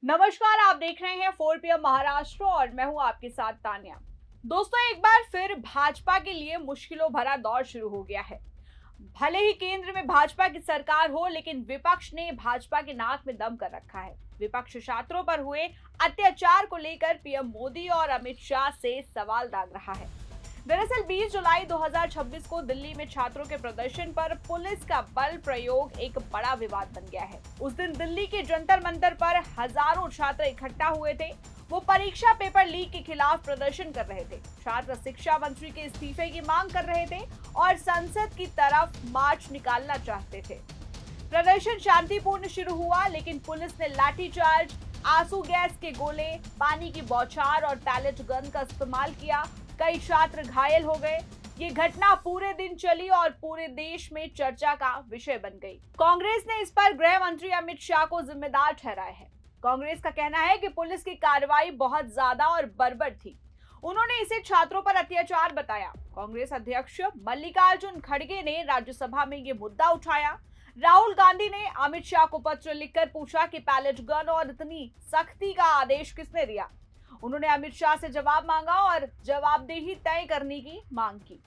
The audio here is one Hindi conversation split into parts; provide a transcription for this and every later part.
नमस्कार, आप देख रहे हैं 4 PM महाराष्ट्र और मैं हूं आपके साथ तान्या। दोस्तों, एक बार फिर भाजपा के लिए मुश्किलों भरा दौर शुरू हो गया है। भले ही केंद्र में भाजपा की सरकार हो, लेकिन विपक्ष ने भाजपा के नाक में दम कर रखा है। विपक्ष छात्रों पर हुए अत्याचार को लेकर पीएम मोदी और अमित शाह से सवाल दाग रहा है। दरअसल 20 जुलाई 2026 को दिल्ली में छात्रों के प्रदर्शन पर पुलिस का बल प्रयोग एक बड़ा विवाद बन गया है। उस दिन दिल्ली के जंतर मंतर पर हजारों छात्र इकट्ठा हुए थे। वो परीक्षा पेपर लीक के खिलाफ प्रदर्शन कर रहे थे। छात्र शिक्षा मंत्री के इस्तीफे की मांग कर रहे थे और संसद की तरफ मार्च निकालना चाहते थे। प्रदर्शन शांतिपूर्ण शुरू हुआ, लेकिन पुलिस ने लाठीचार्ज, आंसू गैस के गोले, पानी की बौछार और पैलेट गन का इस्तेमाल किया। कई छात्र घायल हो गए। ये घटना पूरे दिन चली और पूरे देश में चर्चा का विषय बन गई। कांग्रेस ने इस पर गृह मंत्री अमित शाह को जिम्मेदार ठहराया है। कांग्रेस का कहना है कि पुलिस की कार्रवाई बहुत ज्यादा और बर्बर थी। उन्होंने इसे छात्रों पर अत्याचार बताया। कांग्रेस अध्यक्ष मल्लिकार्जुन खड़गे ने राज्यसभा में ये मुद्दा उठाया। राहुल गांधी ने अमित शाह को पत्र लिखकर पूछा कि पैलेट गन और इतनी सख्ती का आदेश किसने दिया। उन्होंने अमित शाह से जवाब मांगा और जवाबदेही तय करने की मांग की।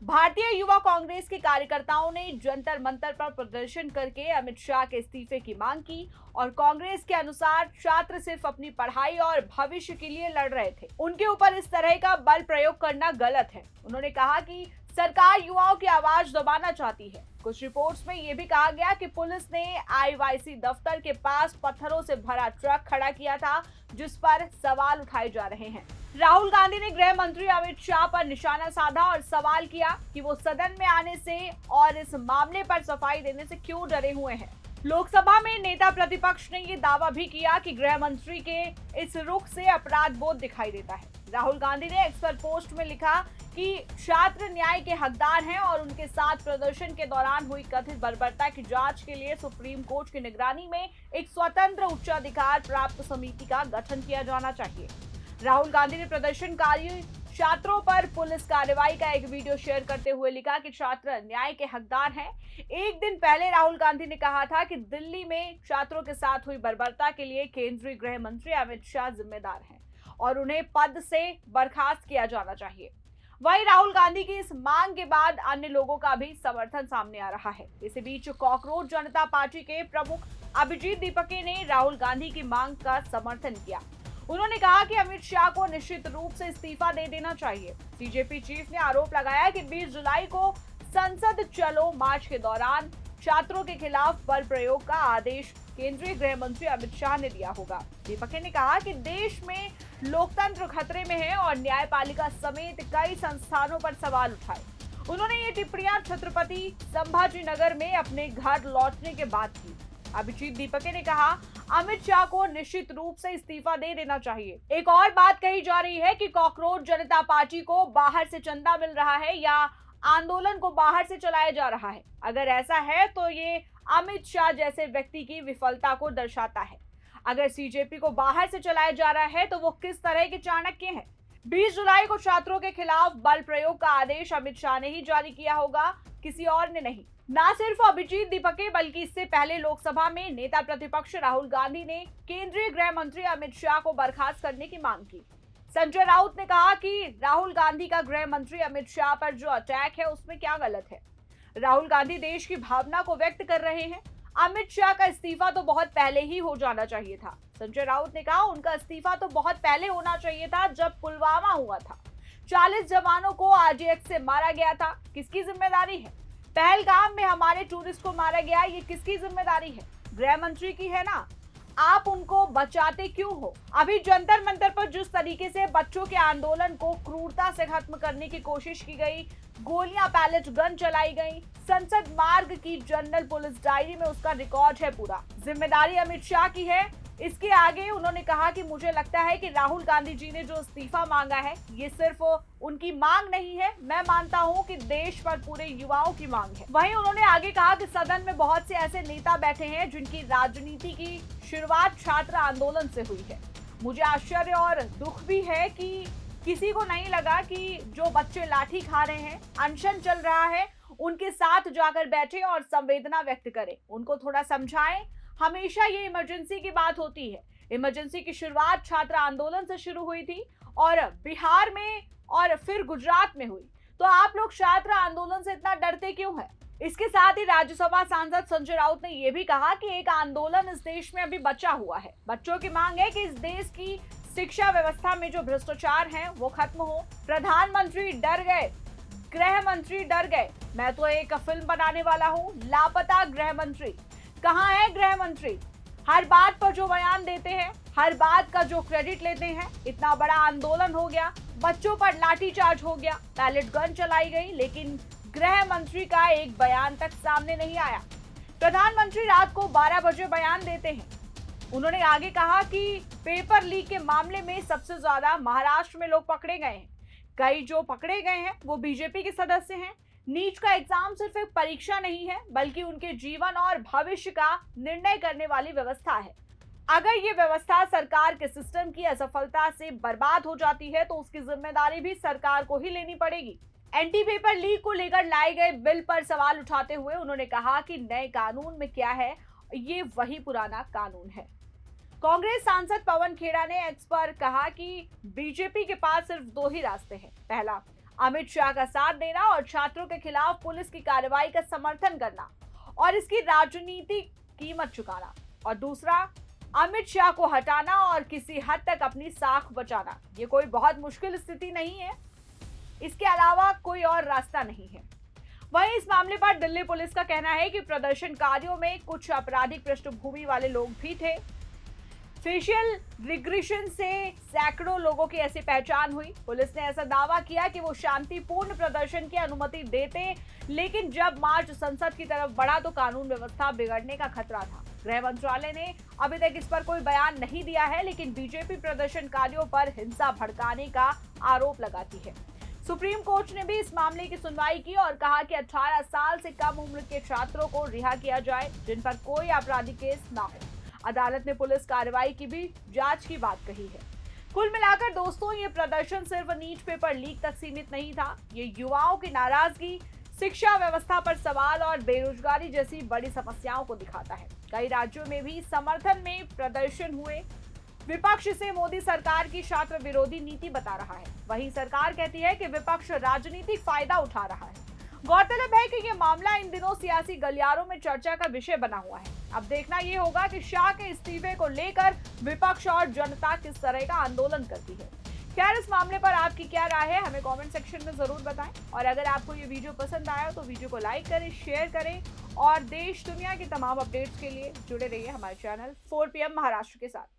भारतीय युवा कांग्रेस के कार्यकर्ताओं ने जंतर मंतर पर प्रदर्शन करके अमित शाह के इस्तीफे की मांग की और कांग्रेस के अनुसार छात्र सिर्फ अपनी पढ़ाई और भविष्य के लिए लड़ रहे थे। उनके ऊपर इस तरह का बल प्रयोग करना गलत है। उन्होंने कहा कि सरकार युवाओं की आवाज दबाना चाहती है। कुछ रिपोर्ट्स में यह भी कहा गया कि पुलिस ने आईवाईसी दफ्तर के पास पत्थरों से भरा ट्रक खड़ा किया था, जिस पर सवाल उठाए जा रहे हैं। राहुल गांधी ने गृह मंत्री अमित शाह पर निशाना साधा और सवाल किया कि वो सदन में आने से और इस मामले पर सफाई देने से क्यों डरे हुए हैं। लोकसभा में नेता प्रतिपक्ष ने ये दावा भी किया कि गृह मंत्री के इस रुख से अपराध बोध दिखाई देता है। राहुल गांधी ने एक्स पर पोस्ट में लिखा कि छात्र न्याय के हकदार हैं और उनके साथ प्रदर्शन के दौरान हुई कथित बर्बरता की जांच के लिए सुप्रीम कोर्ट की निगरानी में एक स्वतंत्र उच्चाधिकार प्राप्त समिति का गठन किया जाना चाहिए। राहुल गांधी ने प्रदर्शनकारी छात्रों पर पुलिस कार्रवाई का एक वीडियो शेयर करते हुए लिखा कि छात्र न्याय के हकदार हैं। एक दिन पहले राहुल गांधी ने कहा था कि दिल्ली में छात्रों के साथ हुई बर्बरता के लिए केंद्रीय गृह मंत्री अमित शाह जिम्मेदार हैं और उन्हें पद से बर्खास्त किया जाना चाहिए। वहीं राहुल गांधी की इस मांग के बाद अन्य लोगों का भी समर्थन सामने आ रहा है। इसी बीच कॉकरोच जनता पार्टी के प्रमुख अभिजीत दीपके ने राहुल गांधी की मांग का समर्थन किया। उन्होंने कहा कि अमित शाह को निश्चित रूप से इस्तीफा दे देना चाहिए। बीजेपी चीफ ने आरोप लगाया कि 20 जुलाई को संसद चलो मार्च के दौरान छात्रों के खिलाफ बल प्रयोग का आदेश केंद्रीय गृह मंत्री अमित शाह ने दिया होगा। दीपके ने कहा कि देश में लोकतंत्र खतरे में है और न्यायपालिका समेत कई संस्थानों पर सवाल उठाए। उन्होंने ये टिप्पणियां छत्रपति संभाजी नगर में अपने घर लौटने के बाद की। अभिजीत दीपके ने कहा, अमित शाह को निश्चित रूप से इस्तीफा दे देना चाहिए। एक और बात कही जा रही है कि कॉकरोच जनता पार्टी को बाहर से चंदा मिल रहा है या आंदोलन को बाहर से चलाया जा रहा है। अगर ऐसा है तो ये अमित शाह जैसे व्यक्ति की विफलता को दर्शाता है। अगर सीजेपी को बाहर से चलाया जा रहा है तो वो किस तरह के चाणक्य हैं। 20 जुलाई को छात्रों के खिलाफ बल प्रयोग का आदेश अमित शाह ने ही जारी किया होगा, किसी और ने नहीं। न सिर्फ अभिजीत दीपके बल्कि इससे पहले लोकसभा में नेता प्रतिपक्ष राहुल गांधी ने केंद्रीय गृह मंत्री अमित शाह को बर्खास्त करने की मांग की। संजय राउत ने कहा कि राहुल गांधी का गृह मंत्री अमित शाह पर जो अटैक है उसमें क्या गलत है। राहुल गांधी देश की भावना को व्यक्त कर रहे हैं। अमित शाह का इस्तीफा तो बहुत पहले ही हो जाना चाहिए था। संजय राउत ने कहा, उनका इस्तीफा तो बहुत पहले होना चाहिए था जब पुलवामा हुआ था। 40 जवानों को आरजीएक्स से मारा गया था, किसकी जिम्मेदारी है। पहलगाम में हमारे टूरिस्ट को मारा गया, ये किसकी जिम्मेदारी है। गृह मंत्री की है ना। आप उनको बचाते क्यों हो। अभी जंतर मंतर पर जिस तरीके से बच्चों के आंदोलन को क्रूरता से खत्म करने की कोशिश की गई, गोलियां पैलेट गन चलाई गई, संसद मार्ग की जनरल पुलिस डायरी में उसका रिकॉर्ड है पूरा। जिम्मेदारी अमित शाह की है। इसके आगे उन्होंने कहा कि मुझे लगता है कि राहुल गांधी जी ने जो इस्तीफा मांगा है ये सिर्फ उनकी मांग नहीं है, मैं मानता हूं कि देश पर पूरे युवाओं की मांग है। वहीं उन्होंने आगे कहा कि सदन में बहुत से ऐसे नेता बैठे हैं जिनकी राजनीति की शुरुआत छात्र आंदोलन से हुई है। मुझे आश्चर्य और दुख भी है कि किसी को नहीं लगा कि जो बच्चे लाठी खा रहे हैं, अनशन चल रहा है, उनके साथ जाकर बैठे और संवेदना व्यक्त करें, उनको थोड़ा समझाएं। हमेशा ये इमरजेंसी की बात होती है, इमरजेंसी की शुरुआत छात्र आंदोलन से शुरू हुई थी और बिहार में और फिर गुजरात में हुई। तो आप लोग छात्र आंदोलन से इतना डरते क्यों हैं? इसके साथ ही राज्यसभा सांसद संजय राउत ने यह भी कहा कि एक आंदोलन इस देश में अभी बचा हुआ है। बच्चों की मांग है कि इस देश की शिक्षा व्यवस्था में जो भ्रष्टाचार है वो खत्म हो। प्रधानमंत्री डर गए, गृह मंत्री डर गए। मैं तो एक फिल्म बनाने वाला हूँ, लापता गृह मंत्री। कहाँ है गृह मंत्री? हर बात पर जो बयान देते हैं, हर बात का जो क्रेडिट लेते हैं। इतना बड़ा आंदोलन हो गया, बच्चों पर लाठीचार्ज हो गया, पैलेट गन चलाई गई, लेकिन गृह मंत्री का एक बयान तक सामने नहीं आया। प्रधानमंत्री रात को 12 बजे बयान देते हैं। उन्होंने आगे कहा कि पेपर लीक के मामले में सबसे ज्यादा महाराष्ट्र में लोग पकड़े गए हैं। कई जो पकड़े गए हैं वो बीजेपी के सदस्य हैं। नीट का एग्जाम सिर्फ एक परीक्षा नहीं है, बल्कि उनके जीवन और भविष्य का निर्णय करने वाली व्यवस्था है। अगर ये व्यवस्था सरकार के सिस्टम की असफलता से बर्बाद हो जाती है तो उसकी जिम्मेदारी भी सरकार को ही लेनी पड़ेगी। एंटी पेपर लीक को लेकर लाए गए बिल पर सवाल उठाते हुए उन्होंने कहा कि नए कानून में क्या है, ये वही पुराना कानून है। कांग्रेस सांसद पवन खेड़ा ने एक्स पर कहा कि बीजेपी के पास सिर्फ दो ही रास्ते हैं। पहला, अमित शाह का साथ देना और छात्रों के खिलाफ पुलिस की कार्रवाई का समर्थन करना और इसकी राजनीतिक कीमत चुकाना, और दूसरा, अमित शाह को हटाना और किसी हद तक अपनी साख बचाना। ये कोई बहुत मुश्किल स्थिति नहीं है, इसके अलावा कोई और रास्ता नहीं है। वहीं इस मामले पर दिल्ली पुलिस का कहना है कि प्रदर्शनकारियों में कुछ आपराधिक पृष्ठभूमि वाले लोग भी थे। फेशियल रिग्रेशन से सैकड़ों लोगों की ऐसी पहचान हुई। पुलिस ने ऐसा दावा किया कि वो शांतिपूर्ण प्रदर्शन की अनुमति देते, लेकिन जब मार्च संसद की तरफ बढ़ा तो कानून व्यवस्था बिगड़ने का खतरा था। गृह मंत्रालय ने अभी तक इस पर कोई बयान नहीं दिया है, लेकिन बीजेपी प्रदर्शनकारियों पर हिंसा भड़काने का आरोप लगाती है। सुप्रीम कोर्ट ने भी इस मामले की सुनवाई की और कहा कि 18 साल से कम उम्र के छात्रों को रिहा किया जाए जिन पर कोई आपराधिक केस ना हो। अदालत ने पुलिस कार्रवाई की भी जांच की बात कही है। कुल मिलाकर दोस्तों, ये प्रदर्शन सिर्फ नीट पेपर लीक तक सीमित नहीं था। ये युवाओं की नाराजगी, शिक्षा व्यवस्था पर सवाल और बेरोजगारी जैसी बड़ी समस्याओं को दिखाता है। कई राज्यों में भी समर्थन में प्रदर्शन हुए। विपक्ष इसे मोदी सरकार की छात्र विरोधी नीति बता रहा है। वहीं सरकार कहती है कि विपक्ष राजनीतिक फायदा उठा रहा है। गौरतलब है कि ये मामला इन दिनों सियासी गलियारों में चर्चा का विषय बना हुआ है। अब देखना ये होगा कि शाह के इस्तीफे को लेकर विपक्ष और जनता किस तरह का आंदोलन करती है। खैर, इस मामले पर आपकी क्या राय है, हमें कमेंट सेक्शन में जरूर बताएं। और अगर आपको ये वीडियो पसंद आया तो वीडियो को लाइक करें, शेयर करें और देश दुनिया की तमाम अपडेट्स के लिए जुड़े रहिए हमारे चैनल 4 PM महाराष्ट्र के साथ।